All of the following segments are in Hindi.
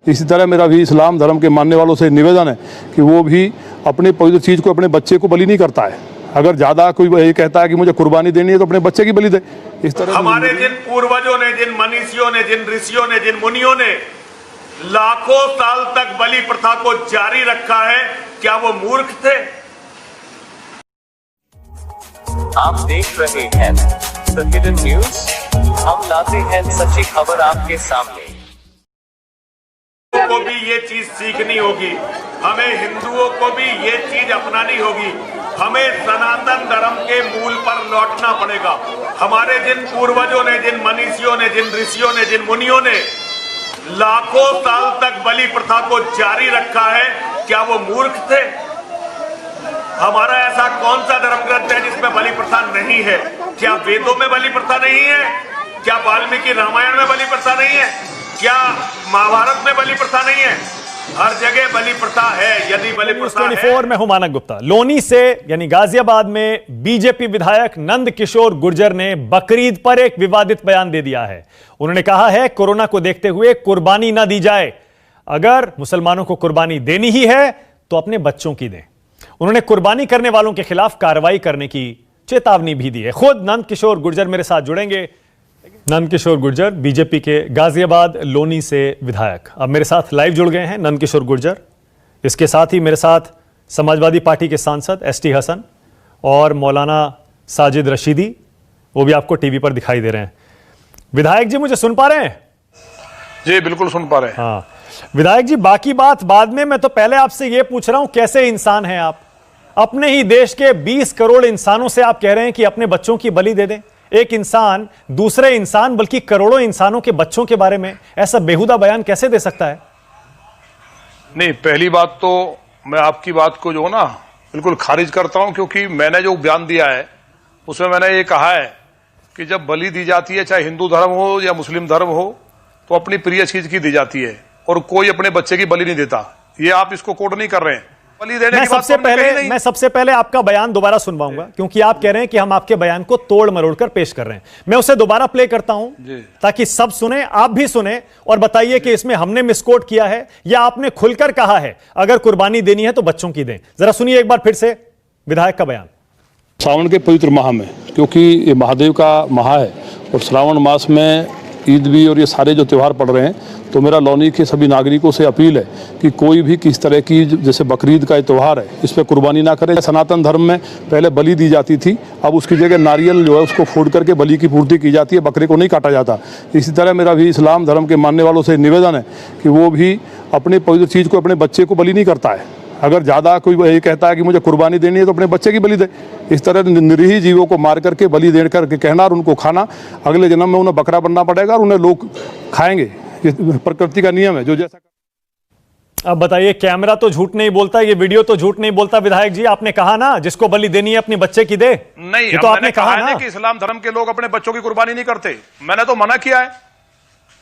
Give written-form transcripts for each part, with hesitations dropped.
इसी तरह मेरा भी इस्लाम धर्म के मानने वालों से निवेदन है कि वो भी अपनी पवित्र चीज़ को अपने बच्चे को बलि नहीं करता है। अगर ज़्यादा कोई ये कहता है कि मुझे कुर्बानी देनी है तो अपने बच्चे की बलि दे। इस तरह हमारे जिन पूर्वजों ने, जिन मनीषियों ने, जिन ऋषियों ने, जिन मुनियों ने लाखों साल तक बलि प्रथा को जारी रखा है, क्या वो मूर्ख थे? आप देख रहे हैं द हिडन न्यूज। हम लाते हैं सच्ची खबर आपके सामने। को भी ये चीज सीखनी होगी, हमें हिंदुओं को भी ये चीज अपनानी होगी। हमें सनातन धर्म के मूल पर लौटना पड़ेगा। हमारे जिन पूर्वजों ने, जिन मनीषियों ने, जिन ऋषियों ने, जिन मुनियों ने लाखों साल तक बलि प्रथा को जारी रखा है, क्या वो मूर्ख थे? हमारा ऐसा कौन सा धर्म ग्रंथ है जिसमें बलि प्रथा नहीं है? क्या वेदों में बलि प्रथा नहीं है? क्या वाल्मीकि रामायण में बलि प्रथा नहीं है? क्या महाभारत में बलि प्रथा नहीं है? हर जगह बलि प्रथा है। यदि बलि प्रथा 24 में हूं मानक गुप्ता। लोनी से यानी गाजियाबाद में बीजेपी विधायक नंद किशोर गुर्जर ने बकरीद पर एक विवादित बयान दे दिया है। उन्होंने कहा है कोरोना को देखते हुए कुर्बानी ना दी जाए। अगर मुसलमानों को कुर्बानी देनी ही है तो अपने बच्चों की दें। उन्होंने कुर्बानी करने वालों के खिलाफ कार्रवाई करने की चेतावनी भी दी है। खुद नंद किशोर गुर्जर मेरे साथ जुड़ेंगे। नंद किशोर गुर्जर बीजेपी के गाजियाबाद लोनी से विधायक अब मेरे साथ लाइव जुड़ गए हैं। नंद किशोर गुर्जर, इसके साथ ही मेरे साथ समाजवादी पार्टी के सांसद एसटी हसन और मौलाना साजिद रशीदी, वो भी आपको टीवी पर दिखाई दे रहे हैं। विधायक जी मुझे सुन पा रहे हैं? जी बिल्कुल सुन पा रहे हैं। हाँ विधायक जी, बाकी बात बाद में, मैं तो पहले आपसे यह पूछ रहा हूं कैसे इंसान हैं आप? अपने ही देश के 20 करोड़ इंसानों से आप कह रहे हैं कि अपने बच्चों की बलि दे दें। एक इंसान दूसरे इंसान बल्कि करोड़ों इंसानों के बच्चों के बारे में ऐसा बेहुदा बयान कैसे दे सकता है? नहीं, पहली बात तो मैं आपकी बात को जो ना बिल्कुल खारिज करता हूं, क्योंकि मैंने जो बयान दिया है उसमें मैंने ये कहा है कि जब बलि दी जाती है, चाहे हिंदू धर्म हो या मुस्लिम धर्म हो, तो अपनी प्रिय चीज की दी जाती है और कोई अपने बच्चे की बलि नहीं देता। ये आप इसको कोट नहीं कर रहे हैं। बलि देने की बात मैं सबसे पहले आपका बयान दोबारा सुनवाऊंगा, क्योंकि आप कह रहे हैं कि हम आपके बयान को तोड़ मरोड़ कर पेश कर रहे हैं। मैं उसे दोबारा प्ले करता हूं ताकि सब सुने, आप भी सुने और बताइए कि इसमें हमने मिसकोट किया है या आपने खुलकर कहा है अगर कुर्बानी देनी है तो बच्चों की दें। जरा सुनिए एक बार फिर से विधायक का बयान। सावन के पवित्र माह में, क्योंकि ये महादेव का माह है और श्रावण मास में ईद भी और ये सारे जो त्यौहार पड़ रहे हैं, तो मेरा लोनी के सभी नागरिकों से अपील है कि कोई भी किस तरह की, जैसे बकरीद का त्यौहार है, इस पर कुर्बानी ना करे। सनातन धर्म में पहले बलि दी जाती थी, अब उसकी जगह नारियल जो है उसको फोड़ करके बलि की पूर्ति की जाती है, बकरे को नहीं काटा जाता। इसी तरह मेरा भी इस्लाम धर्म के मानने वालों से निवेदन है कि वो भी अपनी पवित्र चीज़ को अपने बच्चे को बलि नहीं करता है। अगर ज़्यादा कोई ये कहता है कि मुझे कुर्बानी देनी है तो अपने बच्चे की बलि दे। इस तरह निरीह जीवों को मार करके बलि दे करके कहना और उनको खाना, अगले जन्म में उन्हें बकरा बनना पड़ेगा और उन्हें लोग खाएंगे। ये प्रकृति का नियम है जो जैसा। अब बताइए, कैमरा तो झूठ नहीं बोलता, ये वीडियो तो झूठ नहीं बोलता। विधायक जी, आपने कहा ना जिसको बलि देनी है अपने बच्चे की दे। नहीं, तो आपने कहा ना कि इस्लाम धर्म के लोग अपने बच्चों की कुर्बानी नहीं करते। मैंने तो मना किया है।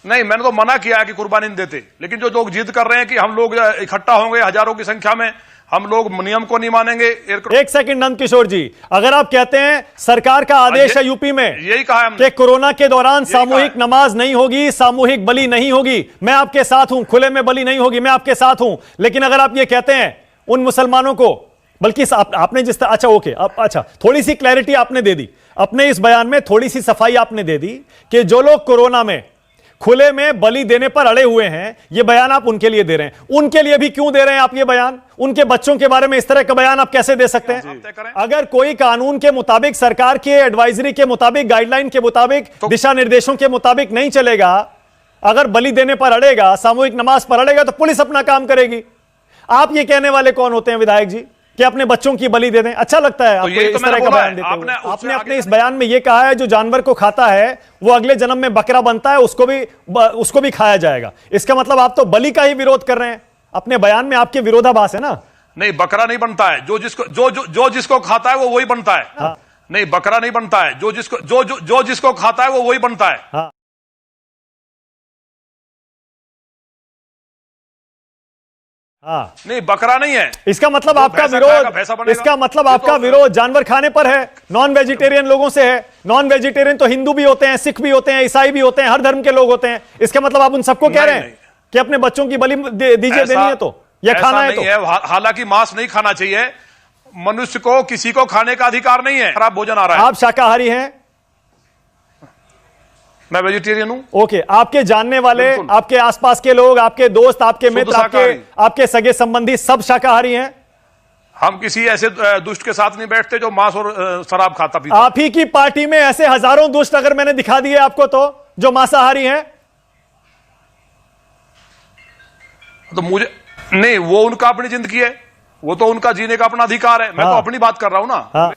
नहीं, मैंने तो मना किया है कि कुर्बानी नहीं देते, लेकिन जो लोग जिद कर रहे हैं कि हम लोग इकट्ठा होंगे हजारों की संख्या में, हम लोग नियम को नहीं मानेंगे। एक सेकंड नंद किशोर जी, अगर आप कहते हैं सरकार का आदेश है यूपी में, यही कहा है कि कोरोना के दौरान सामूहिक नमाज नहीं होगी, सामूहिक बलि नहीं होगी, मैं आपके साथ हूं। खुले में बलि नहीं होगी, मैं आपके साथ हूं। लेकिन अगर आप ये कहते हैं उन मुसलमानों को, बल्कि आपने जिस तरह, अच्छा ओके, अच्छा थोड़ी सी क्लैरिटी आपने दे दी अपने इस बयान में, थोड़ी सी सफाई आपने दे दी कि जो लोग कोरोना में खुले में बलि देने पर अड़े हुए हैं, ये बयान आप उनके लिए दे रहे हैं। उनके लिए भी क्यों दे रहे हैं आप ये बयान? उनके बच्चों के बारे में इस तरह का बयान आप कैसे दे सकते हैं? अगर कोई कानून के मुताबिक, सरकार के एडवाइजरी के मुताबिक, गाइडलाइन के मुताबिक, दिशा निर्देशों के मुताबिक नहीं चलेगा, अगर बलि देने पर अड़ेगा, सामूहिक नमाज पर अड़ेगा, तो पुलिस अपना काम करेगी। आप ये कहने वाले कौन होते हैं विधायक जी कि अपने बच्चों की बलि दे दें? अच्छा लगता है आपको इस तरह का बयान देते हुए? आपने अपने इस बयान में यह कहा है जो जानवर को खाता है वो अगले जन्म में बकरा बनता है, उसको भी खाया जाएगा। इसका मतलब आप तो बलि का ही विरोध कर रहे हैं। अपने बयान में आपके विरोधाभास है ना? नहीं, बकरा नहीं बनता है। जो जिसको खाता है वो वही बनता है। हाँ। नहीं, बकरा नहीं बनता है। जो जिसको खाता है वो वही बनता है। हाँ। हाँ। नहीं, बकरा नहीं है। इसका मतलब आपका विरोध, जानवर खाने पर है, नॉन वेजिटेरियन लोगों से है। नॉन वेजिटेरियन तो हिंदू भी होते हैं, सिख भी होते हैं, ईसाई भी होते हैं, हर धर्म के लोग होते हैं। इसका मतलब आप उन सबको कह रहे हैं? कि अपने बच्चों की बलि दीजिए, देनी है तो, या खाना है तो। हालांकि मांस नहीं खाना चाहिए, मनुष्य को किसी को खाने का अधिकार नहीं है। खराब भोजन आ रहा है। आप शाकाहारी हैं? मैं वेजिटेरियन हूं। ओके, आपके जानने वाले, आपके आसपास के लोग, आपके दोस्त, आपके मित्र, आपके सगे संबंधी सब शाकाहारी हैं? हम किसी ऐसे दुष्ट के साथ नहीं बैठते जो मांस और शराब खाता पीता। आप ही की पार्टी में ऐसे हजारों दुष्ट अगर मैंने दिखा दिए आपको तो, जो मांसाहारी हैं। तो मुझे नहीं, वो उनका अपनी जिंदगी है, वो तो उनका जीने का अपना अधिकार है। मैं तो अपनी बात कर रहा हूं ना। हाँ।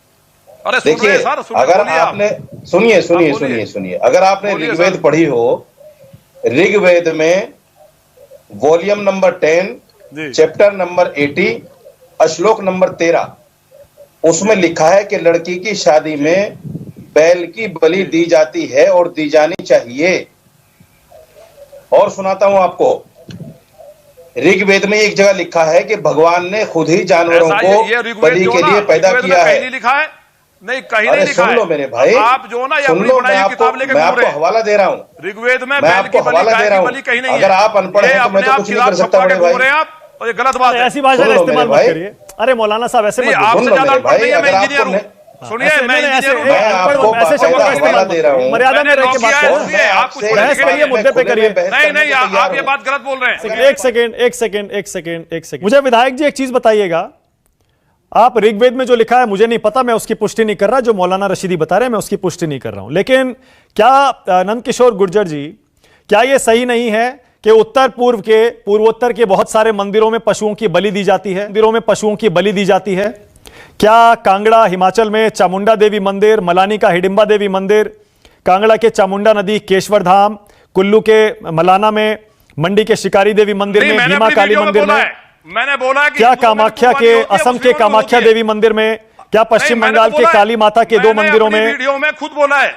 अरे देखिए, अगर आपने सुनिए, अगर आपने ऋग्वेद पढ़ी हो, ऋग्वेद में वॉल्यूम नंबर 10 चैप्टर नंबर 80 श्लोक नंबर 13, उसमें लिखा है कि लड़की की शादी में बैल की बलि दी जाती है और दी जानी चाहिए। और सुनाता हूं आपको, ऋग्वेद में एक जगह लिखा है कि भगवान ने खुद ही जानवरों को बलि के लिए पैदा किया है। नहीं लिखा है, नहीं कहीं नहीं लिखा है। सुन लो मेरे भाई, आप जो ना सुन लो, मैं आपको हवाला दे रहा हूं। ऋग्वेद में मैं आपको हवाला दे रहा हूं। अगर आप अनपढ़ हैं तो मैं तो कुछ नहीं कर सकता बड़े भाई। और ये गलत बात है। ऐसी भाषा का इस्तेमाल मत करिए। अरे मौलाना साहब ऐसे मत, आपसे ज्यादा अनपढ़ नहीं है, मैं इंजीनियर हूं। सुनिए, मैं इंजीनियर हूं, मैं आपको ऐसे शब्दों का इस्तेमाल दे रहा हूं। मर्यादा में रह के बात करो। बहस करिए, मुद्दे पे करिए। नहीं, आप ये बात गलत बोल रहे हैं। एक सेकेंड। मुझे विधायक जी एक चीज बताइएगा, आप ऋग्वेद में जो लिखा है मुझे नहीं पता, मैं उसकी पुष्टि नहीं कर रहा। जो मौलाना रशीदी बता रहे हैं मैं उसकी पुष्टि नहीं कर रहा हूं। लेकिन क्या नंदकिशोर गुर्जर जी, क्या यह सही नहीं है कि पूर्वोत्तर के बहुत सारे मंदिरों में पशुओं की बलि दी जाती है? क्या कांगड़ा हिमाचल में चामुंडा देवी मंदिर, मलानी का हिडिंबा देवी मंदिर, कांगड़ा के चामुंडा नदी केशवर धाम, कुल्लू के मलाना में, मंडी के शिकारी देवी मंदिर में, भीमा काली मंदिर में, मैंने बोला कि क्या कामाख्या के, असम के कामाख्या देवी मंदिर में, क्या पश्चिम बंगाल के काली माता के 2 मंदिरों में, वीडियो में खुद बोला है,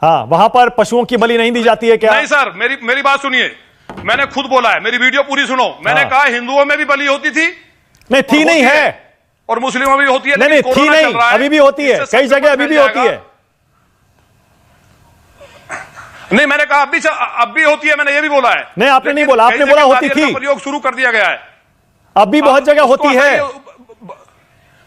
हाँ, वहां पर पशुओं की बलि नहीं दी जाती है क्या? नहीं सर, मेरी बात सुनिए, मैंने खुद बोला है, मेरी वीडियो पूरी सुनो। मैंने कहा हिंदुओं में भी बलि होती थी, नहीं थी, नहीं है, और मुस्लिमों में भी होती है। नहीं थी नहीं, अभी भी होती है, कई जगह अभी भी होती है। नहीं, मैंने कहा अब भी होती है, मैंने ये भी बोला है। नहीं, आपने नहीं बोला, आपने बोला होती थी, प्रयोग शुरू कर दिया गया है। अब भी बहुत जगह होती है।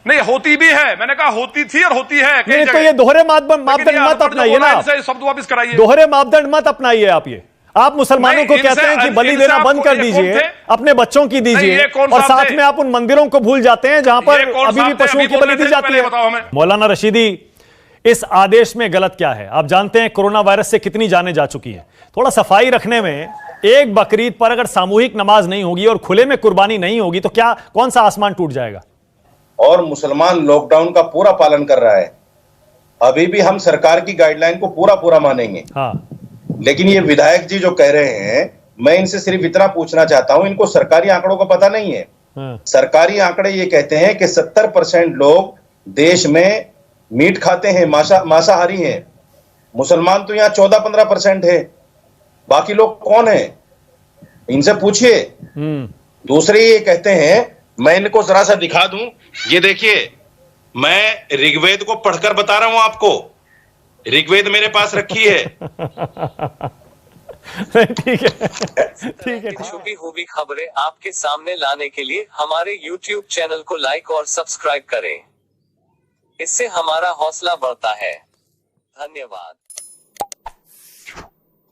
नहीं, होती भी है, मैंने कहा होती थी और होती है। नहीं, तो ये दोहरे मापदंड मत अपनाइए ना, शब्द वापस कराइए। दोहरे मापदंड मत अपनाइए आप। ये आप मुसलमानों को कहते हैं कि बलि देना बंद कर दीजिए, अपने बच्चों की दीजिए, और साथ में आप उन मंदिरों को भूल जाते हैं जहां पर अभी भी पशुओं की बलि दी जाती है। मौलाना रशीदी, इस आदेश में गलत क्या है? आप जानते हैं कोरोना वायरस से कितनी जानें जा चुकी हैं। थोड़ा सफाई रखने में, एक बकरीद पर अगर सामूहिक नमाज नहीं होगी और खुले में कुर्बानी नहीं होगी तो क्या कौन सा आसमान टूट जाएगा? और मुसलमान लॉकडाउन का पूरा पालन कर रहा है। अभी भी हम सरकार की गाइडलाइन को पूरा मानेंगे। हाँ। लेकिन ये विधायक जी जो कह रहे हैं, मैं इनसे सिर्फ इतना पूछना चाहता हूं, इनको सरकारी आंकड़ों का पता नहीं है। सरकारी आंकड़े ये कहते हैं कि 70% लोग देश में मीट खाते हैं, मांसाहारी हैं। मुसलमान तो यहाँ 14-15% है। बाकी लोग कौन है? इनसे पूछिए। दूसरे ये कहते हैं, मैं इनको जरा सा दिखा दूं, ये देखिए, मैं ऋग्वेद को पढ़कर बता रहा हूं आपको। ऋग्वेद मेरे पास रखी है। ठीक है। छुपी हुई खबरें आपके सामने लाने के लिए हमारे YouTube चैनल को लाइक और सब्सक्राइब करें। इससे हमारा हौसला बढ़ता है। धन्यवाद।